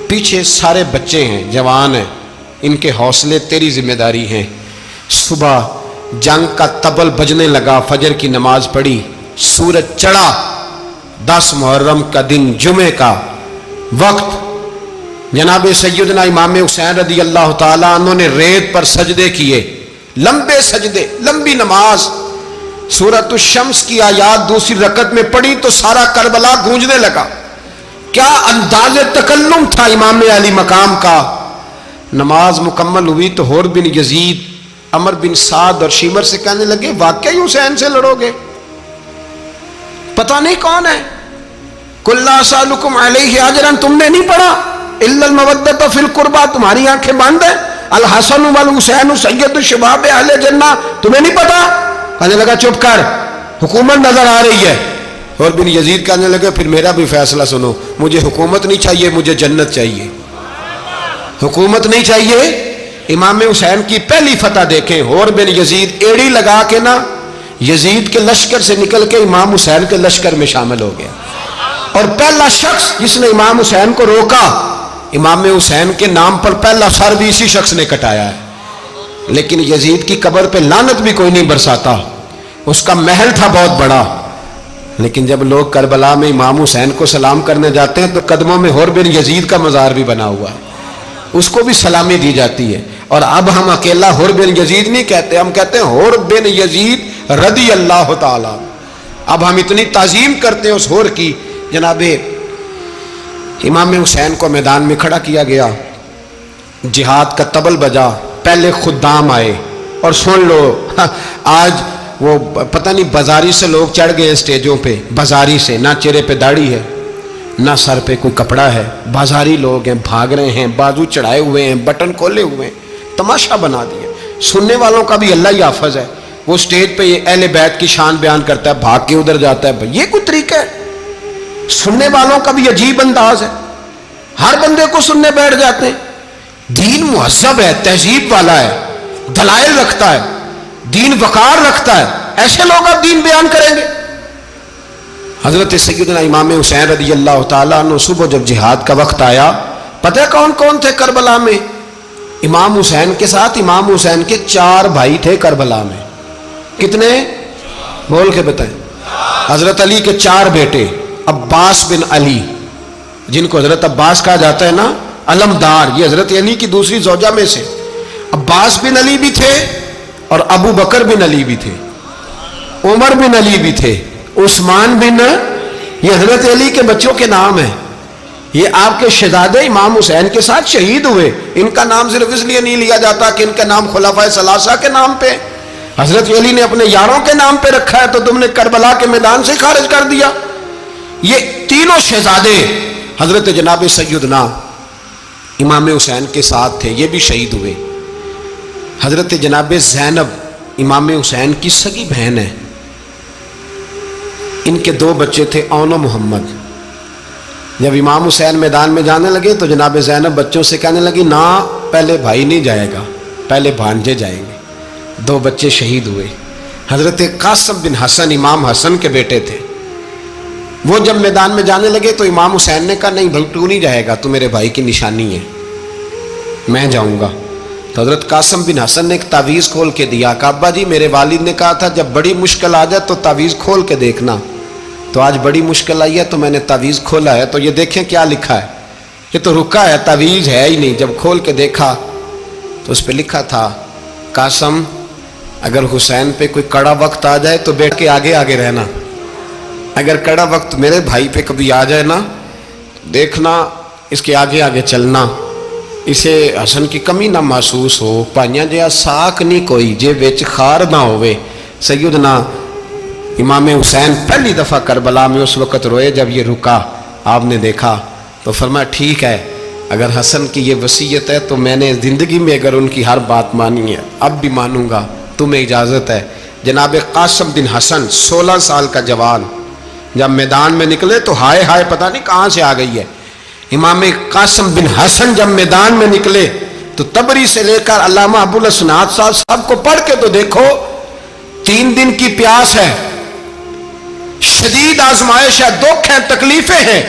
پیچھے سارے بچے ہیں، جوان ہیں، ان کے حوصلے تیری ذمہ داری ہیں۔ صبح جنگ کا طبل بجنے لگا، فجر کی نماز پڑھی، سورج چڑھا، 10 محرم کا دن، جمعے کا وقت، جناب سیدنا امام حسین رضی اللہ تعالیٰ عنہ نے ریت پر سجدے کیے، لمبے سجدے، لمبی نماز، سورۃ الشمس کی آیات دوسری رکعت میں پڑھی تو سارا کربلا گونجنے لگا۔ کیا انداز تکلم تھا امام علی مقام کا۔ نماز مکمل ہوئی تو حور بن یزید، عمر بن سعد اور شمر سے کہنے لگے واقعی حسین سے لڑو گے؟ پتہ نہیں کون ہے۔ قُلْ لَا أَسْأَلُكُمْ عَلَيْهِ أَجْرًا، تم نے نہیں پڑھا، إِلَّا الْمَوَدَّةَ فِي الْقُرْبَى، تمہاری آنکھیں بند ہیں، الحسن والحسین سید الشباب اہل جنہ، تمہیں نہیں پتا؟ کہنے لگا چپ کر، حکومت نظر آ رہی ہے۔ اور بن یزید کہنے لگے پھر میرا بھی فیصلہ سنو، مجھے حکومت نہیں چاہیے، مجھے جنت چاہیے۔ حکومت نہیں چاہیے۔ امام حسین کی پہلی فتح دیکھیں، حور بن یزید ایڑی لگا کے نا یزید کے لشکر سے نکل کے امام حسین کے لشکر میں شامل ہو گیا، اور پہلا شخص جس نے امام حسین کو روکا امام حسین کے نام پر پہلا سر بھی اسی شخص نے کٹایا ہے. لیکن یزید کی قبر پہ لعنت بھی کوئی نہیں برساتا. اس کا محل تھا بہت بڑا، لیکن جب لوگ کربلا میں امام حسین کو سلام کرنے جاتے ہیں تو قدموں میں حور بن یزید کا مزار بھی بنا ہوا ہے، اس کو بھی سلامی دی جاتی ہے. اور اب ہم اکیلا حور بن یزید نہیں کہتے، ہم کہتے ہیں حور بن یزید رضی اللہ تعالی. اب ہم اتنی تعظیم کرتے ہیں اس حور کی. جناب امام حسین کو میدان میں کھڑا کیا گیا، جہاد کا طبل بجا، پہلے خدام آئے. اور سن لو آج وہ پتہ نہیں بازاری سے لوگ چڑھ گئے اسٹیجوں پہ، بازاری سے، نہ چہرے پہ داڑھی ہے نہ سر پہ کوئی کپڑا ہے، بازاری لوگ ہیں، بھاگ رہے ہیں، بازو چڑھائے ہوئے ہیں، بٹن کھولے ہوئے ہیں، تماشا بنا دیا. سننے والوں کا بھی اللہ ہی حافظ ہے. وہ اسٹیج پہ یہ اہل بیت کی شان بیان کرتا ہے، بھاگ کے ادھر جاتا ہے. یہ کوئی طریقہ ہے؟ سننے والوں کا بھی عجیب انداز ہے، ہر بندے کو سننے بیٹھ جاتے ہیں. دین مہذب ہے، تہذیب والا ہے، دلائل رکھتا ہے، دین وقار رکھتا ہے. ایسے لوگ اب دین بیان کریں گے؟ حضرت سیدنا امام حسین رضی اللہ تعالیٰ عنہ صبح جب جہاد کا وقت آیا، پتہ ہے کون کون تھے کربلا میں؟ امام حسین کے ساتھ امام حسین کے 4 بھائی تھے کربلا میں. کتنے؟ بول کے بتائیں. حضرت علی کے 4 بیٹے، عباس بن علی، جن کو حضرت عباس کہا جاتا ہے نا، علمدار، یہ حضرت علی کی دوسری زوجہ میں سے. عباس بن علی بھی تھے اور ابو بکر بن علی بھی تھے، عمر بن علی بھی تھے، عثمان بن، یہ حضرت علی کے بچوں کے نام ہیں. یہ آپ کے شہزادے امام حسین کے ساتھ شہید ہوئے. ان کا نام صرف اس لیے نہیں لیا جاتا کہ ان کا نام خلفائے ثلاثہ کے نام پہ، حضرت علی نے اپنے یاروں کے نام پہ رکھا ہے تو تم نے کربلا کے میدان سے خارج کر دیا. یہ تینوں شہزادے حضرت جناب سیدنا امام حسین کے ساتھ تھے، یہ بھی شہید ہوئے. حضرت جناب زینب امام حسین کی سگی بہن ہے، ان کے 2 بچے تھے، اون و محمد. جب امام حسین میدان میں جانے لگے تو جناب زینب بچوں سے کہنے لگی، نہ پہلے بھائی نہیں جائے گا، پہلے بھانجے جائیں گے. 2 بچے شہید ہوئے. حضرت قاسم بن حسن امام حسن کے بیٹے تھے. وہ جب میدان میں جانے لگے تو امام حسین نے کہا، نہیں بھائی تو نہیں جائے گا، تو میرے بھائی کی نشانی ہے، میں جاؤں گا. تو حضرت قاسم بن حسن نے ایک تعویذ کھول کے دیا. کہ ابا جی میرے والد نے کہا تھا جب بڑی مشکل آ جائے تو تعویذ کھول کے دیکھنا. تو آج بڑی مشکل آئی ہے تو میں نے تعویذ کھولا ہے، تو یہ دیکھیں کیا لکھا ہے. یہ تو رکا ہے، تعویذ ہے ہی نہیں. جب کھول کے دیکھا تو اس پہ لکھا تھا، قاسم اگر حسین پہ کوئی کڑا وقت آ جائے تو بیٹھ کے آگے آگے رہنا، اگر کڑا وقت میرے بھائی پہ کبھی آ جائے نا، دیکھنا اس کے آگے آگے چلنا، اسے حسن کی کمی نہ محسوس ہو. پائیاں جہا ساک نہیں کوئی جے وچ خار نہ ہوئے. سیدنا امام حسین پہلی دفعہ کربلا میں اس وقت روئے جب یہ رکا. آپ نے دیکھا تو فرمایا، ٹھیک ہے، اگر حسن کی یہ وصیت ہے تو میں نے زندگی میں اگر ان کی ہر بات مانی ہے اب بھی مانوں گا، تمہیں اجازت ہے. جناب قاسم بن حسن 16 سال کا جوان جب میدان میں نکلے تو ہائے ہائے پتہ نہیں کہاں سے آ گئی ہے. امام قاسم بن حسن جب میدان میں نکلے تو تبری سے لے کر علامہ ابو الاسناد صاحب سب کو پڑھ کے تو دیکھو. 3 دن کی پیاس ہے، شدید آزمائش ہے، دکھ ہے، تکلیفیں ہیں،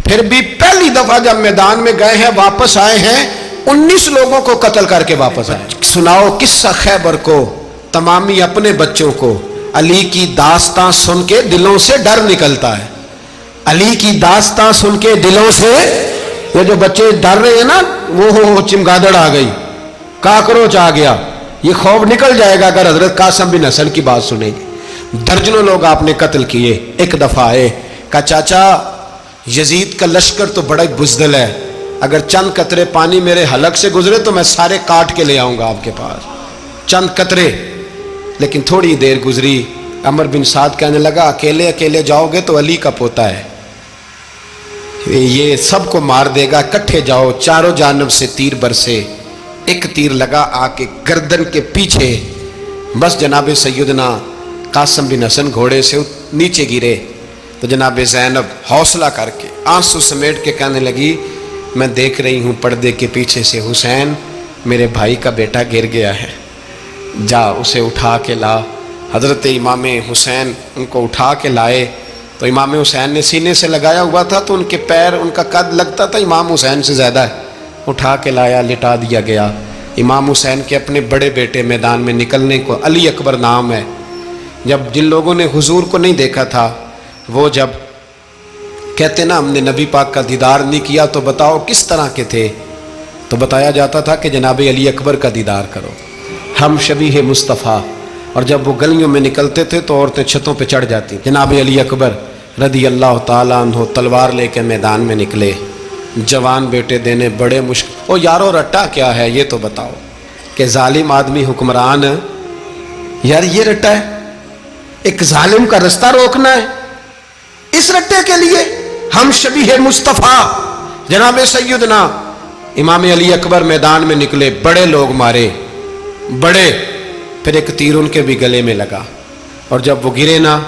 پھر بھی پہلی دفعہ جب میدان میں گئے ہیں واپس آئے ہیں 19 لوگوں کو قتل کر کے واپس آئے. سناؤ قصہ خیبر کو تمامی اپنے بچوں کو. علی کی داستان سن کے دلوں سے ڈر نکلتا ہے. علی کی داستان سن کے دلوں سے یہ جو بچے ڈر رہے ہیں نا، وہ چمگادڑ آ گئی، کاکروچ آ گیا، یہ خوف نکل جائے گا اگر حضرت قاسم بن حسن کی بات سنیں گے. درجنوں لوگ آپ نے قتل کیے. ایک دفعہ آئے، کہا چاچا یزید کا لشکر تو بڑا بزدل ہے، اگر چند قطرے پانی میرے حلق سے گزرے تو میں سارے کاٹ کے لے آؤں گا آپ کے پاس، چند قطرے. لیکن تھوڑی دیر گزری، عمر بن سعد کہنے لگا اکیلے اکیلے جاؤ گے تو علی کا پوتا ہے، یہ سب کو مار دے گا، کٹھے جاؤ. چاروں جانب سے تیر برسے، ایک تیر لگا آ کے گردن کے پیچھے. بس جناب سیدنا قاسم بن حسن گھوڑے سے نیچے گرے تو جناب زینب حوصلہ کر کے آنسو سمیٹ کے کہنے لگی، میں دیکھ رہی ہوں پردے کے پیچھے سے حسین میرے بھائی کا بیٹا گر گیا ہے، جا اسے اٹھا کے لا. حضرت امام حسین ان کو اٹھا کے لائے تو امام حسین نے سینے سے لگایا ہوا تھا تو ان کے پیر، ان کا قد لگتا تھا امام حسین سے زیادہ ہے، اٹھا کے لایا، لٹا دیا گیا۔ امام حسین کے اپنے بڑے بیٹے میدان میں نکلنے کو، علی اکبر نام ہے، جب جن لوگوں نے حضور کو نہیں دیکھا تھا وہ جب کہتے نا ہم نے نبی پاک کا دیدار نہیں کیا تو بتاؤ کس طرح کے تھے، تو بتایا جاتا تھا کہ جناب علی اکبر کا دیدار کرو، ہم شبیہ مصطفیٰ۔ اور جب وہ گلیوں میں نکلتے تھے تو عورتیں چھتوں پہ چڑھ جاتی۔ جناب علی اکبر رضی اللہ تعالیٰ عنہ تلوار لے کے میدان میں نکلے، جوان بیٹے دینے بڑے مشکل۔ او یارو رٹا کیا ہے یہ تو بتاؤ، کہ ظالم آدمی حکمران، یار یہ رٹا ہے، ایک ظالم کا رستہ روکنا ہے، اس رٹے کے لیے ہم شبیہ مصطفیٰ جناب سیدنا امام علی اکبر میدان میں نکلے، بڑے لوگ مارے، بڑے، پھر ایک تیر ان کے بھی گلے میں لگا، اور جب وہ گرے نا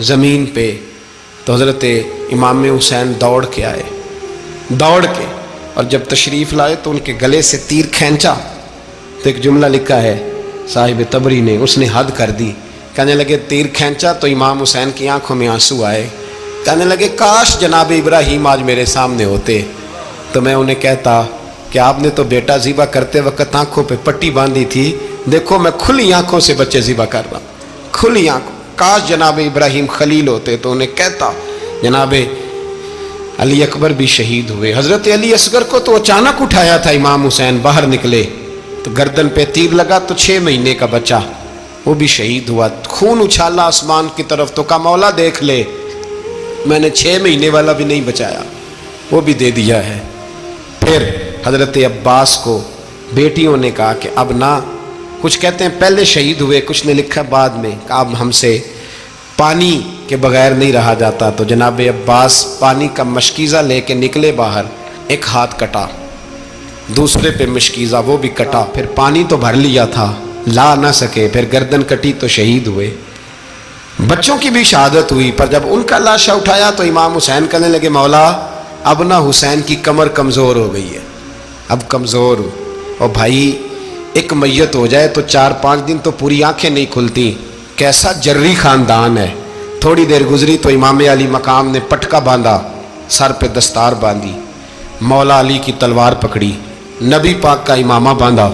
زمین پہ تو حضرت امام حسین دوڑ کے آئے، دوڑ کے، اور جب تشریف لائے تو ان کے گلے سے تیر کھینچا تو ایک جملہ لکھا ہے صاحب تبری نے، اس نے حد کر دی، کہنے لگے تیر کھینچا تو امام حسین کی آنکھوں میں آنسو آئے، کہنے لگے کاش جناب ابراہیم آج میرے سامنے ہوتے تو میں انہیں کہتا کہ آپ نے تو بیٹا ذبح کرتے وقت آنکھوں پہ پٹی باندھی تھی، دیکھو میں کھلی آنکھوں سے بچے ذبح کر رہا ہوں، کھلی آنکھوں، کاش جناب ابراہیم خلیل ہوتے تو انہیں کہتا۔ جناب علی اکبر بھی شہید ہوئے۔ حضرت علی اصغر کو تو اچانک اٹھایا تھا امام حسین، باہر نکلے تو گردن پہ تیر لگا تو 6 مہینے کا بچہ وہ بھی شہید ہوا، خون اچھالا آسمان کی طرف تو کہا مولا دیکھ لے، میں نے 6 مہینے والا بھی نہیں بچایا، وہ بھی دے دیا ہے۔ پھر حضرت عباس کو بیٹیوں نے کہا کہ اب نہ، کچھ کہتے ہیں پہلے شہید ہوئے، کچھ نے لکھا بعد میں، کہ اب ہم سے پانی کے بغیر نہیں رہا جاتا، تو جناب عباس پانی کا مشکیزہ لے کے نکلے باہر، ایک ہاتھ کٹا، دوسرے پہ مشکیزہ وہ بھی کٹا، پھر پانی تو بھر لیا تھا لا نہ سکے، پھر گردن کٹی تو شہید ہوئے۔ بچوں کی بھی شہادت ہوئی، پر جب ان کا لاشا اٹھایا تو امام حسین کہنے لگے مولا اب نہ حسین کی کمر کمزور ہو گئی ہے، اب کمزور ہو، اور بھائی ایک میت ہو جائے تو 4-5 دن تو پوری آنکھیں نہیں کھلتی، کیسا جری خاندان ہے۔ تھوڑی دیر گزری تو امام علی مقام نے پٹکا باندھا، سر پہ دستار باندھی، مولا علی کی تلوار پکڑی، نبی پاک کا امامہ باندھا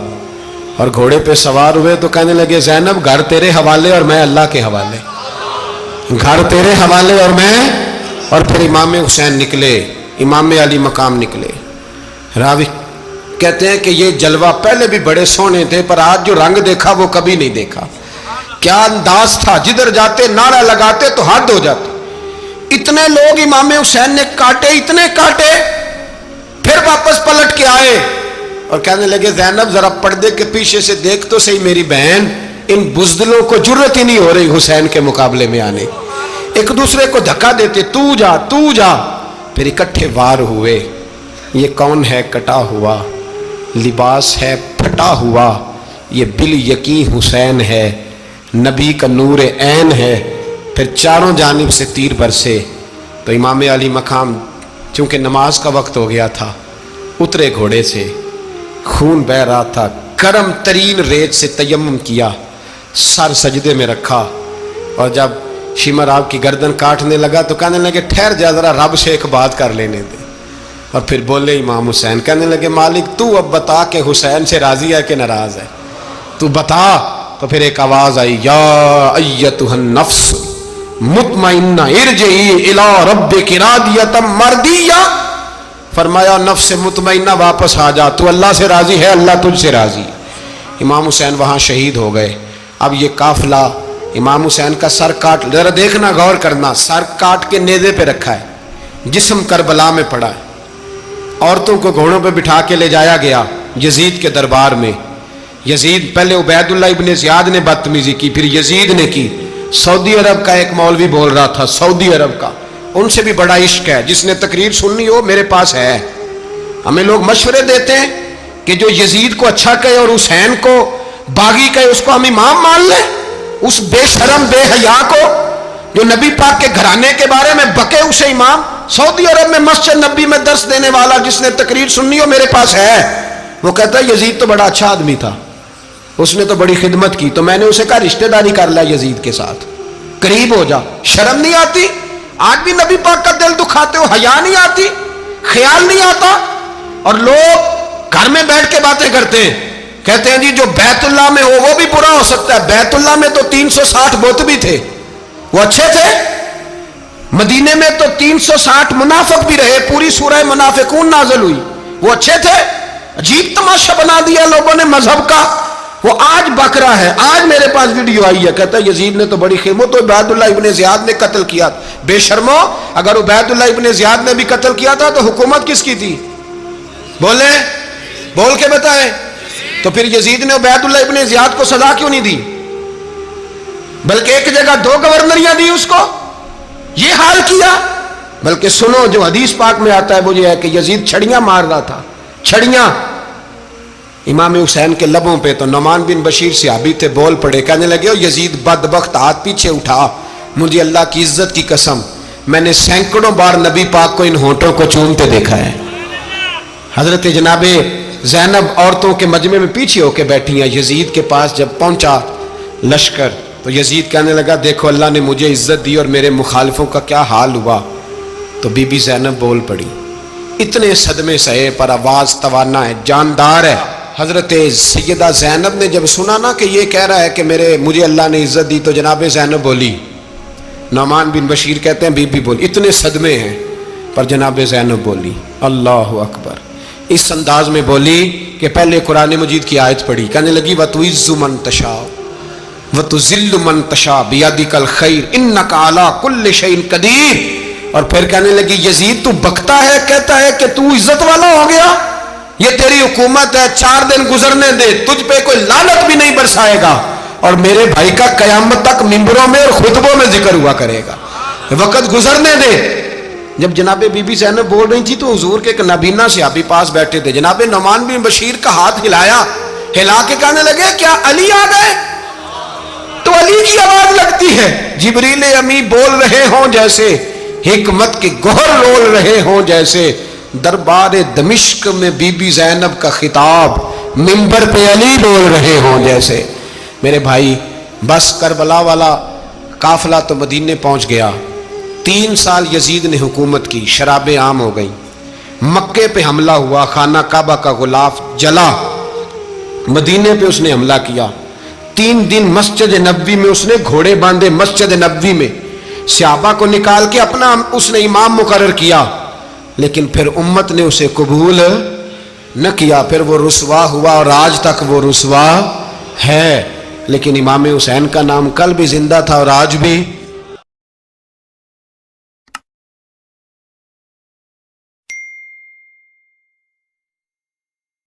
اور گھوڑے پہ سوار ہوئے تو کہنے لگے زینب گھر تیرے حوالے اور میں اللہ کے حوالے، گھر تیرے حوالے اور میں، اور پھر امام حسین نکلے، امام علی مقام نکلے۔ راوی کہتے ہیں کہ یہ جلوہ پہلے بھی بڑے سونے تھے پر آج جو رنگ دیکھا وہ کبھی نہیں دیکھا، کیا انداز تھا، جدھر جاتے نعرہ لگاتے تو حد ہو جاتے، اتنے لوگ امام حسین نے کاٹے، اتنے کاٹے، پھر واپس پلٹ کے آئے اور کہنے لگے زینب ذرا پردے کے پیچھے سے دیکھ تو صحیح میری بہن، ان بزدلوں کو جرت ہی نہیں ہو رہی حسین کے مقابلے میں آنے، ایک دوسرے کو دھکا دیتے، تو جا تو جا، پھر اکٹھے وار ہوئے۔ یہ کون ہے کٹا ہوا، لباس ہے پھٹا ہوا، یہ بال یقین حسین ہے، نبی کا نور عین ہے۔ پھر چاروں جانب سے تیر برسے تو امام علی مقام چونکہ نماز کا وقت ہو گیا تھا، اترے گھوڑے سے، خون بہ رہا تھا، گرم ترین ریت سے تیمم کیا، سر سجدے میں رکھا، اور جب شمر آپ کی گردن کاٹنے لگا تو کہنے لگے ٹھہر جا ذرا رب سے ایک بات کر لینے دے، اور پھر بولے امام حسین، کہنے لگے مالک تو اب بتا کہ حسین سے راضی ہے کہ ناراض ہے، تو بتا۔ تو پھر ایک آواز آئی، یا ایتھا النفس مطمئنہ ارجعی الی ربک راضیۃ مرضیہ، فرمایا نفس مطمئنہ واپس آ جا، تو اللہ سے راضی ہے، اللہ تجھ سے راضی۔ امام حسین وہاں شہید ہو گئے۔ اب یہ قافلہ امام حسین کا سر کاٹ، ذرا دیکھنا غور کرنا، سر کاٹ کے نیزے پہ رکھا ہے، جسم کربلا میں پڑا ہے، عورتوں کو گھوڑوں پہ بٹھا کے لے جایا گیا یزید کے دربار میں۔ یزید پہلے عبید اللہ ابن زیاد نے بدتمیزی کی، پھر یزید نے کی۔ سعودی عرب کا ایک مولوی بول رہا تھا، سعودی عرب کا، ان سے بھی بڑا عشق ہے، جس نے تقریر سننی ہو میرے پاس ہے۔ ہمیں لوگ مشورے دیتے ہیں کہ جو یزید کو اچھا کہے اور حسین کو باغی کہے اس کو ہم امام مان لیں، اس بے شرم بے حیا کو جو نبی پاک کے گھرانے کے بارے میں بکے اسے امام۔ سعودی عرب میں مسجد نبی میں درس دینے والا جس نے تقریر سننی ہو میرے پاس ہے، وہ کہتا ہے یزید تو بڑا اچھا آدمی تھا، اس نے تو بڑی خدمت کی، تو میں نے اسے کہا رشتہ داری کر لیا یزید کے ساتھ، قریب ہو جا، شرم نہیں آتی؟ آج بھی نبی پاک کا دل دکھاتے ہو، حیا نہیں آتی، خیال نہیں آتا؟ اور لوگ گھر میں بیٹھ کے باتیں کرتے ہیں، کہتے ہیں جی جو بیت اللہ میں ہو وہ بھی برا ہو سکتا ہے۔ بیت اللہ میں تو 360 بت بھی تھے، وہ اچھے تھے؟ مدینے میں تو 360 منافق بھی رہے، پوری سورہ منافقون نازل ہوئی، وہ اچھے تھے؟ عجیب تماشا بنا دیا لوگوں نے مذہب کا۔ وہ آج بک رہا ہے، آج میرے پاس ویڈیو آئی ہے، کہتا ہے یزید نے تو بڑی خدمت، تو عبید اللہ ابن زیاد نے قتل کیا۔ بے شرمو، اگر عبید اللہ ابن زیاد نے بھی قتل کیا تھا تو حکومت کس کی تھی؟ بولیں، بول کے بتائیں۔ تو پھر یزید نے عبید اللہ ابن زیاد کو سزا کیوں نہیں دی، بلکہ ایک جگہ 2 گورنریاں دی اس کو؟ یہ حال کیا۔ بلکہ سنو جو حدیث پاک میں آتا ہے وہ یہ ہے کہ یزید چھڑیاں مار رہا تھا، چھڑیاں امام حسین کے لبوں پہ۔ تو نعمان بن بشیر صحابی تھے، بول پڑے، کہنے لگے او یزید بدبخت، ہاتھ پیچھے اٹھا، مجھے اللہ کی عزت کی قسم میں نے سینکڑوں بار نبی پاک کو ان ہونٹوں کو چومتے دیکھا ہے۔ حضرت جناب زینب عورتوں کے مجمع میں پیچھے ہو کے بیٹھی ہیں، یزید کے پاس جب پہنچا لشکر تو یزید کہنے لگا دیکھو اللہ نے مجھے عزت دی اور میرے مخالفوں کا کیا حال ہوا۔ تو بی بی زینب بول پڑی، اتنے صدمے سہے پر آواز توانا ہے، جاندار ہے۔ حضرت سیدہ زینب نے جب سنا نا کہ یہ کہہ رہا ہے کہ مجھے اللہ نے عزت دی، تو جناب زینب بولی، نعمان بن بشیر کہتے ہیں بی بی بولی، اتنے صدمے ہیں پر جناب زینب بولی اللہ اکبر، اس انداز میں بولی کہ پہلے قرآن مجید کی آیت پڑھی، کہنے لگی وَتُعِزُّ مَن تَشَاءُ وَتُذِلُّ مَن تَشَاءُ بِيَدِكَ الْخَيْرُ إِنَّكَ عَلَىٰ كُلِّ شَيْءٍ قَدِيرٌ۔ اور پھر کہنے لگی یزید تو بکتا ہے، کہتا ہے کہ تو عزت والا ہو گیا، یہ تیری حکومت ہے، 4 دن گزرنے دے، تجھ پہ کوئی لعنت بھی نہیں برسائے گا، اور میرے بھائی کا قیامت تک ممبروں میں اور خطبوں میں ذکر ہوا کرے گا، وقت گزرنے دے۔ جب جناب بی بی زینب بول رہی تھی تو حضور کے ایک نابینا صحابی پاس بیٹھے تھے، جناب نعمان بن بشیر کا ہاتھ ہلایا، ہلا کے کہنے لگے کیا علی آ گئے؟ تو علی کی آواز لگتی ہے، جبریل امی بول رہے ہوں جیسے، حکمت کے گوہر رول رہے ہوں جیسے، دربار دمشق میں بی بی زینب کا خطاب، منبر پہ علی بول رہے ہوں جیسے۔ میرے بھائی بس کربلا والا قافلہ تو مدینے پہنچ گیا، 3 سال یزید نے حکومت کی، شرابیں عام ہو گئیں، مکے پہ حملہ ہوا، خانہ کعبہ کا غلاف جلا، مدینے پہ اس نے حملہ کیا، 3 دن مسجد نبوی میں اس نے گھوڑے باندھے، مسجد نبوی میں صحابہ کو نکال کے اپنا اس نے امام مقرر کیا، لیکن پھر امت نے اسے قبول نہ کیا، پھر وہ رسوا ہوا اور آج تک وہ رسوا ہے۔ لیکن امام حسین کا نام کل بھی زندہ تھا اور آج بھی